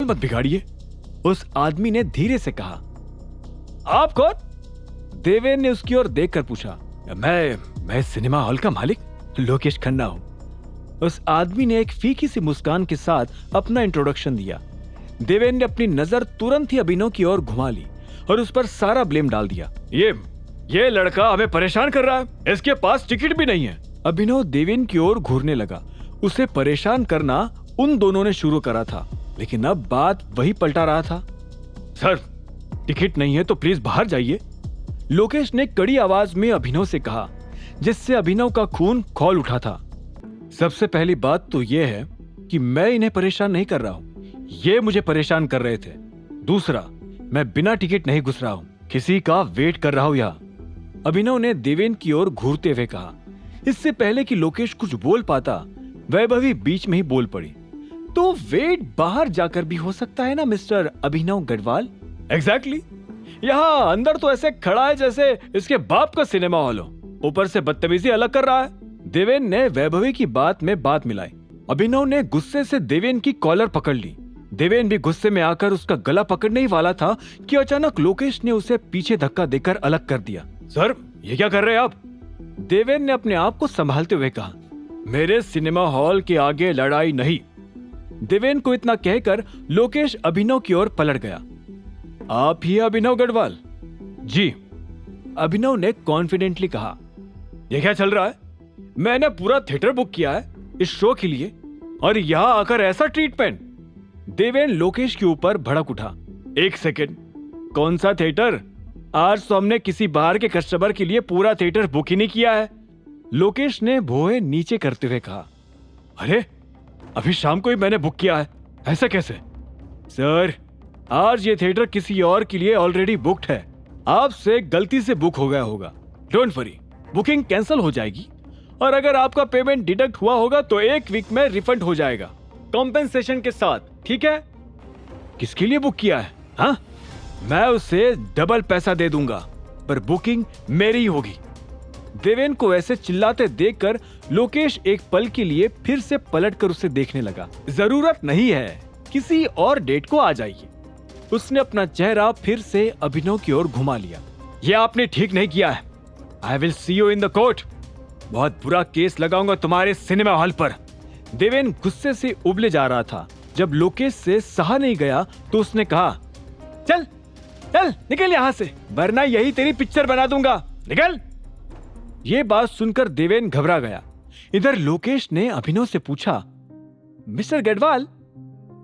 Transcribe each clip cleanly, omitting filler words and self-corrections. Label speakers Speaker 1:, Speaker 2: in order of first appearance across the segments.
Speaker 1: मत बिगाड़िए, उस आदमी ने धीरे से कहा। आप कौन? देवेन ने उसकी ओर देखकर पूछा। मैं सिनेमा हॉल का मालिक लोकेश खन्ना हूं। उस आदमी ने एक फीकी सी मुस्कान के साथ अपना इंट्रोडक्शन दिया। देवेन ने अपनी नजर तुरंत ही अभिनव की ओर घुमा ली और उस पर सारा ब्लेम डाल दिया। ये लड़का हमें परेशान कर रहा है, इसके पास टिकट भी नहीं है। अभिनव देवेन की ओर घूरने लगा। उसे परेशान करना उन दोनों ने शुरू करा था, लेकिन अब बात वही पलटा रहा था। सर, टिकट नहीं है तो प्लीज बाहर जाइए, लोकेश ने कड़ी आवाज में अभिनव से कहा, जिससे अभिनव का खून खौल उठा था। सबसे पहली बात तो यह है कि मैं इन्हें परेशान नहीं कर रहा हूं, ये मुझे परेशान कर रहे थे। दूसरा, मैं बिना टिकट नहीं घुस रहा हूं, किसी का वेट कर रहा हूं यहाँ। अभिनव ने देवेन की ओर घूरते हुए कहा। इससे पहले कि लोकेश कुछ बोल पाता, वैभवी बीच में ही बोल पड़ी। तो वेट बाहर जाकर भी हो सकता है ना मिस्टर अभिनव गढ़वाल? एग्जैक्टली। यहाँ अंदर तो ऐसे खड़ा है जैसे इसके बाप का सिनेमा हॉल हो, ऊपर से बदतमीजी अलग कर रहा है। देवेन ने वैभवी की बात में बात मिलाई। अभिनव ने गुस्से से देवेन की कॉलर पकड़ ली। देवेन भी गुस्से में आकर उसका गला पकड़ने ही वाला था कि अचानक लोकेश ने उसे पीछे धक्का देकर अलग कर दिया। सर, ये क्या कर रहे हैं आप? देवेन ने अपने आप को संभालते हुए कहा। मेरे सिनेमा हॉल के आगे लड़ाई नहीं। देवेन को इतना कहकर लोकेश अभिनव की ओर पलट गया। आप ही अभिनव गढ़वाल? जी, अभिनव ने कॉन्फिडेंटली कहा। ये क्या चल रहा है? मैंने पूरा थिएटर बुक किया है इस शो के लिए, और यहाँ आकर ऐसा ट्रीटमेंट। देवेन लोकेश के ऊपर भड़क उठा। एक सेकेंड, कौन सा थिएटर? आज तो हमने किसी बाहर के कस्टमर के लिए पूरा थिएटर बुक ही नहीं किया है, लोकेश ने भौहें नीचे करते हुए कहा। अरे, अभी शाम को ही मैंने बुक किया है, ऐसा कैसे? सर, आज ये थिएटर किसी और के लिए ऑलरेडी बुक्ड है, आपसे गलती से बुक हो गया होगा। डोंट वरी, बुकिंग कैंसिल हो जाएगी, और अगर आपका पेमेंट डिडक्ट हुआ होगा तो 1 वीक में रिफंड हो जाएगा, कॉम्पेंसेशन के साथ, ठीक है? किसके लिए बुक किया है? हाँ, मैं उसे डबल पैसा दे दूंगा, पर बुकिंग मेरी ही होगी। देवेन को ऐसे चिल्लाते देखकर लोकेश एक पल के लिए फिर से पलटकर उसे देखने लगा। जरूरत नहीं है, किसी और डेट को आ जाइए। उसने अपना चेहरा फिर से अभिनव की ओर घुमा लिया। यह आपने ठीक नहीं किया है। I will see you in the court. बहुत बुरा केस लगाऊंगा तुम्हारे सिनेमा हॉल पर। देवेन गुस्से से उबले जा रहा था। जब लोकेश से सहा नहीं गया तो उसने कहा, चल चल निकल यहां से, वरना यही तेरी पिक्चर बना दूंगा, निकल। ये बात सुनकर देवेन घबरा गया। इधर लोकेश ने अभिनव से पूछा, मिस्टर गढ़वाल,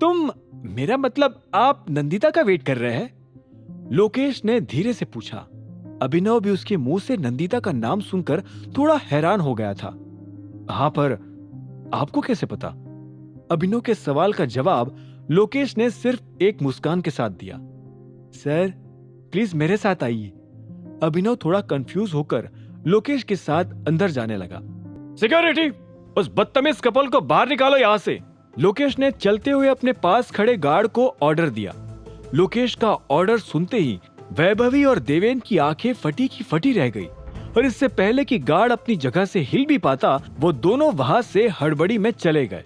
Speaker 1: तुम, मेरा मतलब आप नंदिता का वेट कर रहे हैं? लोकेश ने धीरे से पूछा। अभिनव भी उसके मुंह से नंदिता का नाम सुनकर थोड़ा हैरान हो गया था। हाँ, पर आपको कैसे पता? अभिनव के सवाल का जवाब लोकेश ने सिर्फ एक मुस्कान के साथ दिया। सर, प्लीज मेरे साथ आइए। अभिनव थोड़ा कंफ्यूज होकर लोकेश के साथ अंदर जाने लगा। सिक्योरिटी, उस बदतमीज कपल को बाहर निकालो यहां से, लोकेश ने चलते हुए अपने पास खड़े गार्ड को ऑर्डर दिया। लोकेश का ऑर्डर सुनते ही वैभवी और देवेन की आंखें फटी की फटी रह गई, और इससे पहले कि गार्ड अपनी जगह से हिल भी पाता, वो दोनों वहां से हड़बड़ी में चले गए।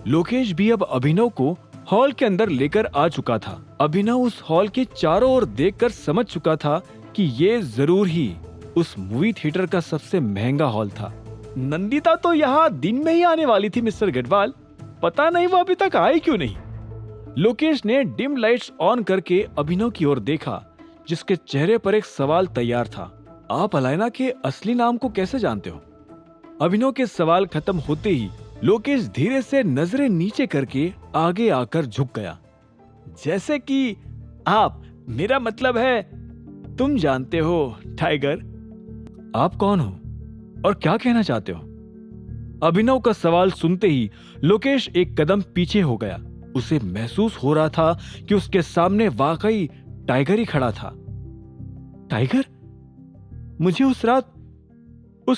Speaker 1: लोकेश भी अब अभिनव को हॉल के अंदर लेकर आ चुका था। अभिनव उस हॉल के चारों ओर देखकर समझ चुका था कि ये जरूर ही उस मूवी थिएटर का सबसे महंगा हॉल था। नंदिता तो यहाँ दिन में ही आने वाली थी मिस्टर गढ़वाल, पता नहीं वो अभी तक आई क्यों नहीं। लोकेश ने डिम लाइट्स ऑन करके अभिनव की ओर देखा, जिसके चेहरे पर एक सवाल तैयार था। आप अलायना के असली नाम को कैसे जानते हो? अभिनव के सवाल खत्म होते ही लोकेश धीरे से नजरें नीचे करके आगे आकर झुक गया, जैसे कि आप, मेरा मतलब है तुम जानते हो टाइगर। आप कौन हो और क्या कहना चाहते हो? अभिनव का सवाल सुनते ही लोकेश एक कदम पीछे हो गया। उसे महसूस हो रहा था कि उसके सामने वाकई टाइगर ही खड़ा था। टाइगर? मुझे उस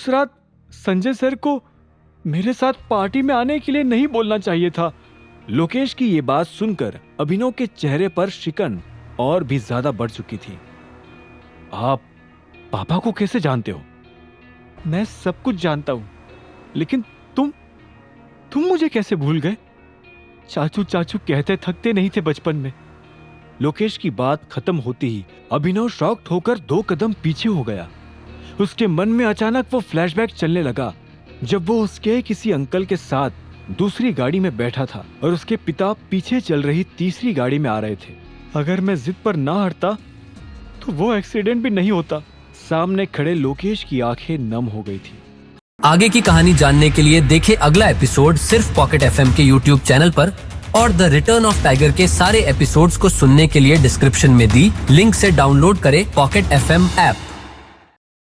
Speaker 1: रात संजय सर को मेरे साथ पार्टी में आने के लिए नहीं बोलना चाहिए था। लोकेश की ये बात सुनकर अभिनव के चेहरे पर शिकन और भी ज्यादा बढ़ चुकी थी। आप पापा को कैसे जानते हो? मैं सब कुछ जानता हूं, लेकिन तुम मुझे कैसे भूल गए? चाचू चाचू कहते थकते नहीं थे बचपन में। लोकेश की बात खत्म होती ही अभिनव शॉक्ड होकर 2 कदम पीछे हो गया। उसके मन में अचानक वो फ्लैशबैक चलने लगा जब वो उसके किसी अंकल के साथ दूसरी गाड़ी में बैठा था और उसके पिता पीछे चल रही तीसरी गाड़ी में आ रहे थे। अगर मैं जिद पर ना हटता तो वो एक्सीडेंट भी नहीं होता। सामने खड़े लोकेश की आंखें नम हो गई थी।
Speaker 2: आगे की कहानी जानने के लिए देखें अगला एपिसोड सिर्फ पॉकेट एफएम के यूट्यूब चैनल पर, और द रिटर्न ऑफ टाइगर के सारे एपिसोड्स को सुनने के लिए डिस्क्रिप्शन में दी लिंक से डाउनलोड करें पॉकेट एफएम ऐप।